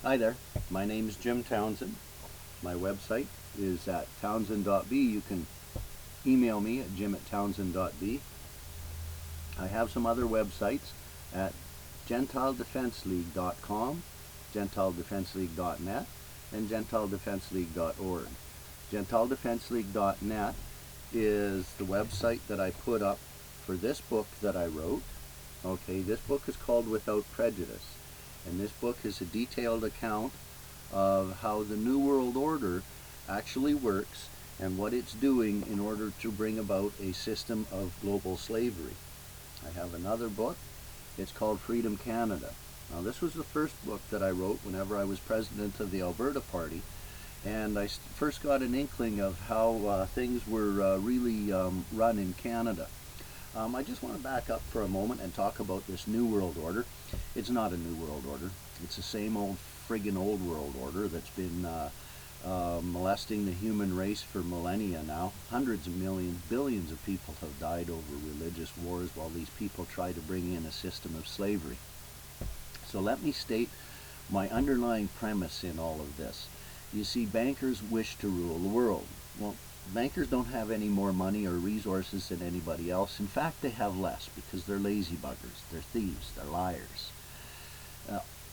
Hi there, my name is Jim Townsend. My website is at townsend.b. You can email me at jim@townsend.b. I have some other websites at gentiledefenseleague.com, gentiledefenseleague.net, and gentiledefenseleague.org. Gentiledefenseleague.net is the website that I put up for this book that I wrote. Okay, this book is called Without Prejudice, and this book is a detailed account of how the New World Order actually works and what it's doing in order to bring about a system of global slavery. I have another book. It's called Freedom Canada. Now, this was the first book that I wrote whenever I was president of the Alberta Party, and I first got an inkling of how things were really run in Canada. I just want to back up for a moment and talk about this New World Order. It's not a New World Order. It's the same old friggin' old world order that's been molesting the human race for millennia now. Hundreds of millions, billions of people have died over religious wars while these people try to bring in a system of slavery. So let me state my underlying premise in all of this. You see, bankers wish to rule the world. Well, bankers don't have any more money or resources than anybody else. In fact, they have less because they're lazy buggers, they're thieves, they're liars.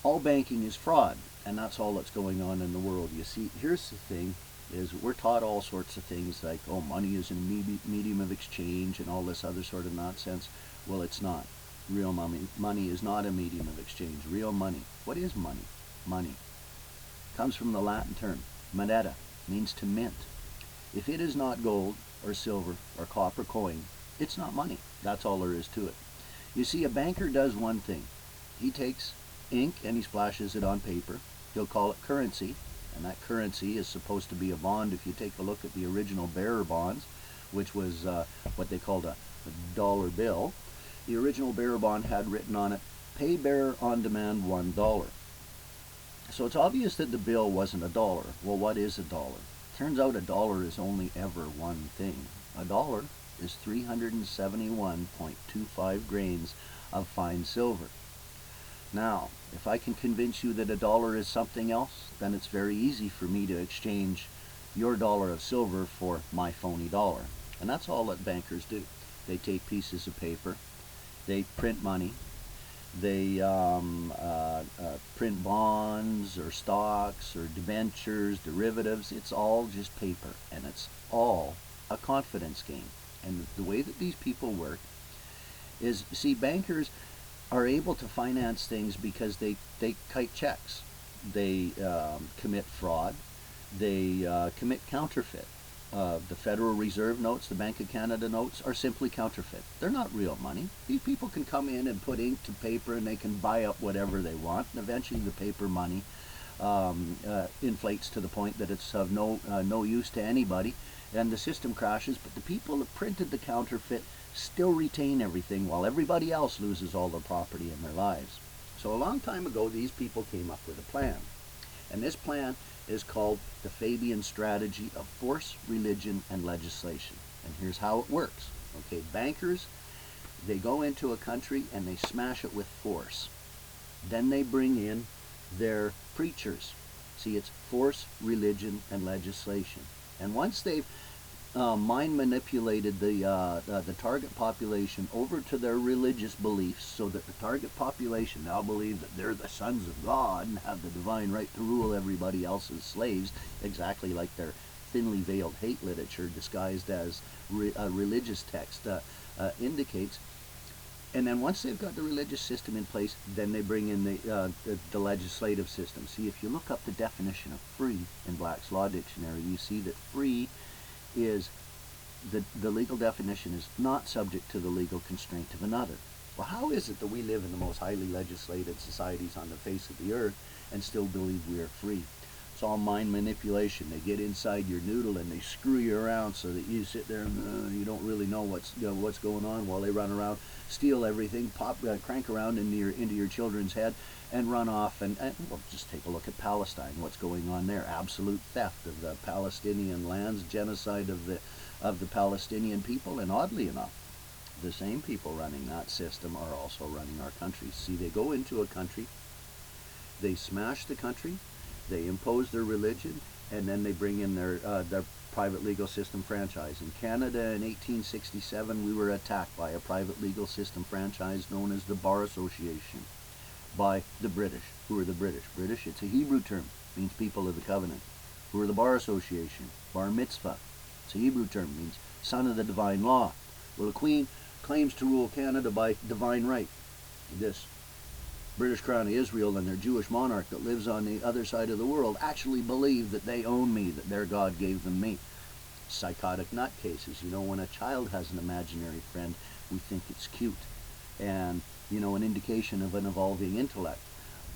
All banking is fraud, and that's all that's going on in the world. You see, here's the thing, is we're taught all sorts of things like, oh, money is a medium of exchange and all this other sort of nonsense. Well, it's not. Real money is not a medium of exchange. Real money. What is money? Money comes from the Latin term moneta, means to mint. If it is not gold or silver or copper coin, it's not money. That's all there is to it. You see, a banker does one thing. He takes ink and he splashes it on paper. He'll call it currency, and that currency is supposed to be a bond. If you take a look at the original bearer bonds, which was what they called a dollar bill, the original bearer bond had written on it, pay bearer on demand $1. So it's obvious that the bill wasn't a dollar. Well, what is a dollar? Turns out a dollar is only ever one thing. A dollar is 371.25 grains of fine silver. Now, if I can convince you that a dollar is something else, then it's very easy for me to exchange your dollar of silver for my phony dollar. And that's all that bankers do. They take pieces of paper, they print money, they print bonds or stocks or debentures, derivatives. It's all just paper, and it's all a confidence game. And the way that these people work is, see, bankers are able to finance things because they kite checks, they commit fraud, they commit counterfeit. The Federal Reserve notes, the Bank of Canada notes, are simply counterfeit. They're not real money. These people can come in and put ink to paper and they can buy up whatever they want, and eventually the paper money inflates to the point that it's of no use to anybody, and the system crashes, but the people that printed the counterfeit still retain everything while everybody else loses all their property in their lives. So a long time ago, these people came up with a plan. And this plan is called the Fabian strategy of force, religion, and legislation. And here's how it works. Okay, bankers, they go into a country and they smash it with force. Then they bring in their preachers. See, it's force, religion, and legislation. And once they've mind manipulated the target population over to their religious beliefs, so that the target population now believe that they're the sons of God and have the divine right to rule everybody else as slaves, exactly like their thinly veiled hate literature disguised as a religious text indicates. And then once they've got the religious system in place, then they bring in the legislative system. See, if you look up the definition of free in Black's Law Dictionary, you see that free is the legal definition is not subject to the legal constraint of another. Well, how is it that we live in the most highly legislated societies on the face of the earth and still believe we are free? It's all mind manipulation. They get inside your noodle and they screw you around so that you sit there and you don't really know what's going on, while they run around, steal everything, crank around into your children's head, and run off. And well, just take a look at Palestine. What's going on there? Absolute theft of the Palestinian lands, genocide of the Palestinian people, and oddly enough, the same people running that system are also running our country. See, they go into a country They smash the country, they impose their religion, and then they bring in their private legal system franchise. In Canada in 1867, we were attacked by a private legal system franchise known as the Bar Association by the British. Who are the British? British, it's a Hebrew term, means people of the covenant. Who are the Bar Association? Bar mitzvah. It's a Hebrew term, means son of the divine law. Well, the Queen claims to rule Canada by divine right. This British Crown of Israel and their Jewish monarch that lives on the other side of the world actually believe that they own me, that their God gave them me. Psychotic nutcases. You know, when a child has an imaginary friend, we think it's cute and, you know, an indication of an evolving intellect.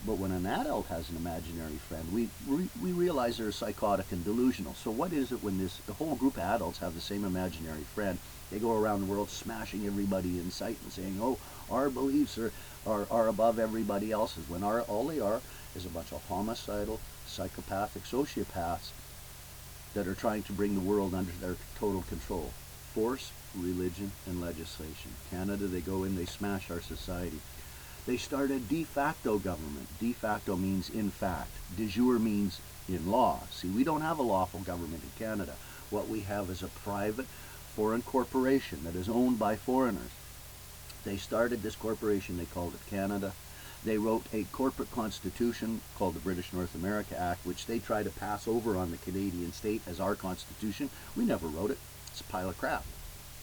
But when an adult has an imaginary friend, we realize they're psychotic and delusional. So what is it when the whole group of adults have the same imaginary friend? They go around the world smashing everybody in sight and saying, oh, our beliefs are above everybody else's, when all they are is a bunch of homicidal, psychopathic sociopaths that are trying to bring the world under their total control. Force, religion, and legislation. Canada, they go in, they smash our society. They start a de facto government. De facto means in fact. De jure means in law. See, we don't have a lawful government in Canada. What we have is a private foreign corporation that is owned by foreigners. They started this corporation, they called it Canada. They wrote a corporate constitution called the British North America Act, which they try to pass over on the Canadian state as our constitution. We never wrote it. It's a pile of crap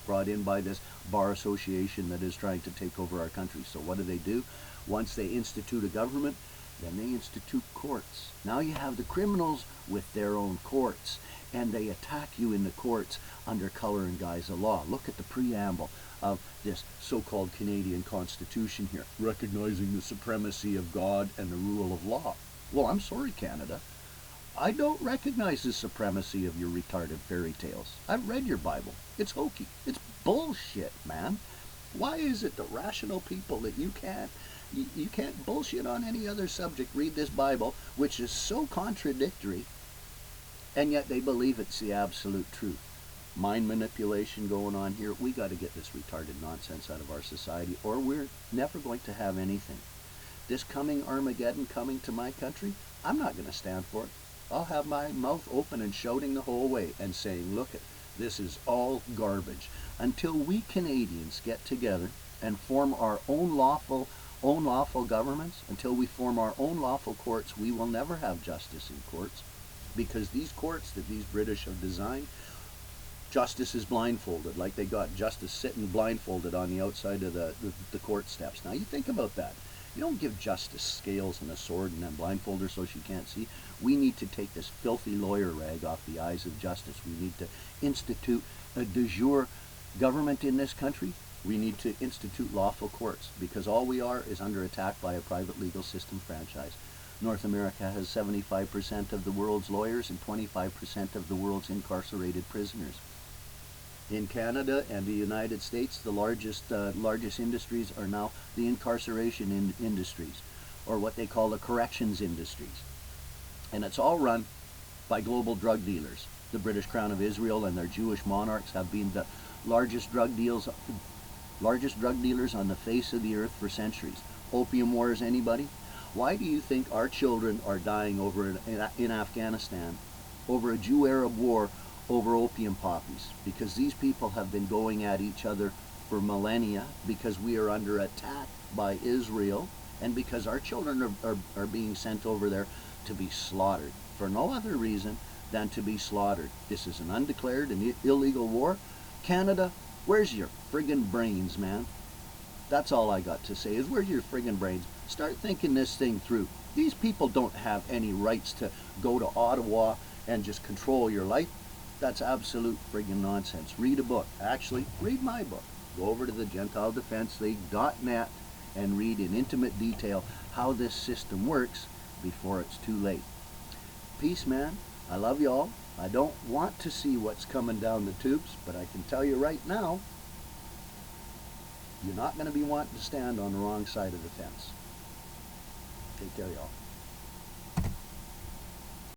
brought in by this bar association that is trying to take over our country. So what do? Once they institute a government, then they institute courts. Now you have the criminals with their own courts, and they attack you in the courts under color and guise of law. Look at the preamble of this so-called Canadian Constitution here, recognizing the supremacy of God and the rule of law. Well, I'm sorry, Canada. I don't recognize the supremacy of your retarded fairy tales. I've read your Bible. It's hokey. It's bullshit, man. Why is it the rational people that you can't bullshit on any other subject, read this Bible, which is so contradictory, and yet they believe it's the absolute truth? Mind manipulation going on here. We got to get this retarded nonsense out of our society, or we're never going to have anything. This coming Armageddon coming to my country, I'm not going to stand for it. I'll have my mouth open and shouting the whole way and saying, look, this is all garbage. Until we Canadians get together and form our own lawful governments, until we form our own lawful courts, we will never have justice in courts, because these courts that these British have designed, justice is blindfolded, like they got justice sitting blindfolded on the outside of the court steps. Now you think about that. You don't give justice scales and a sword and then blindfold her so she can't see. We need to take this filthy lawyer rag off the eyes of justice. We need to institute a de jure government in this country. We need to institute lawful courts, because all we are is under attack by a private legal system franchise. North America has 75% of the world's lawyers and 25% of the world's incarcerated prisoners. In Canada and the United States, the largest industries are now the incarceration industries, or what they call the corrections industries. And it's all run by global drug dealers. The British Crown of Israel and their Jewish monarchs have been the largest drug dealers on the face of the earth for centuries. Opium wars, anybody? Why do you think our children are dying over in Afghanistan over a Jew-Arab war over opium poppies? Because these people have been going at each other for millennia, because we are under attack by Israel, and because our children are being sent over there to be slaughtered for no other reason than to be slaughtered. This is an undeclared and illegal war. Canada, where's your friggin' brains, man? That's all I got to say, is where's your friggin' brains? Start thinking this thing through. These people don't have any rights to go to Ottawa and just control your life. That's absolute friggin' nonsense. Read a book. Actually, read my book. Go over to the GentileDefenseLeague.net and read in intimate detail how this system works before it's too late. Peace, man. I love y'all. I don't want to see what's coming down the tubes, but I can tell you right now, you're not going to be wanting to stand on the wrong side of the fence. Take care, y'all.